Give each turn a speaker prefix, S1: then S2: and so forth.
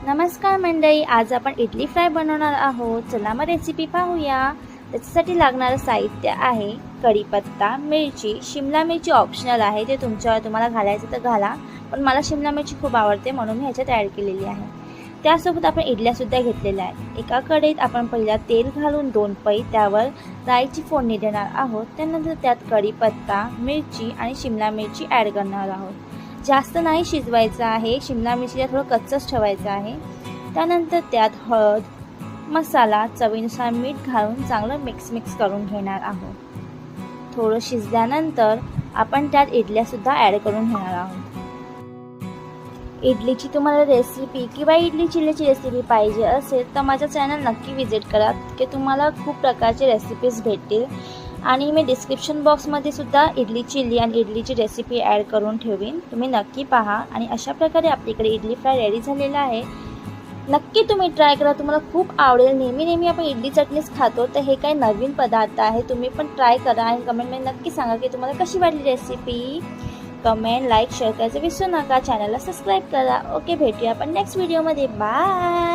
S1: नमस्कार मंडळी, आज आपण इडली फ्राय बनवणार आहोत। चला मग रेसिपी पाहूया। त्याच्यासाठी लागणारं साहित्य आहे कढीपत्ता, मिरची, शिमला मिरची ऑप्शनल आहे, ते तुम्हाला घालायचं तर घाला, पण मला शिमला मिरची खूप आवडते म्हणून मी ह्याच्यात ॲड केलेली आहे। त्यासोबत आपण इडल्यासुद्धा घेतलेल्या आहेत। एका कढईत आपण पहिला तेल घालून 2 पै त्यावर राईची फोडणी देणार आहोत। त्यानंतर त्यात कढीपत्ता, मिरची आणि शिमला मिरची ॲड करणार आहोत। जास्त नाही शिजवायचं आहे, शिमला मिरचीला थोडं कच्चंच ठेवायचं आहे। त्यानंतर त्यात हळद, मसाला, चवीनुसार मीठ घालून चांगलं मिक्स करून घेणार आहोत। थोडं शिजल्यानंतर आपण त्यात इडल्यासुद्धा ॲड करून घेणार आहोत। इडलीची तुम्हाला रेसिपी किंवा इडली चिल्लीची रेसिपी पाहिजे असेल तर माझं चॅनल नक्की विजिट करा, की तुम्हाला खूप प्रकारचे रेसिपीज भेटतील। आणि मी डिस्क्रिप्शन बॉक्समध्ये सुद्धा इडली चिल्ली आणि इडलीची रेसिपी ॲड करून ठेवीन, तुम्ही नक्की पहा। आणि अशा प्रकारे आपल्याकडे इडली फ्राय रेडी झालेला आहे। नक्की तुम्ही ट्राय करा, तुम्हाला खूप आवडेल। नेहमी आपण इडली चटणीच खातो, तर हे काही नवीन पदार्थ आहे, तुम्ही पण ट्राय करा आणि कमेंटमध्ये नक्की सांगा की तुम्हाला कशी वाटली रेसिपी। कमेंट, लाईक, शेअर करायचं विसरू नका। चॅनलला सबस्क्राईब करा। ओके, भेटूया आपण नेक्स्ट व्हिडिओमध्ये। बाय।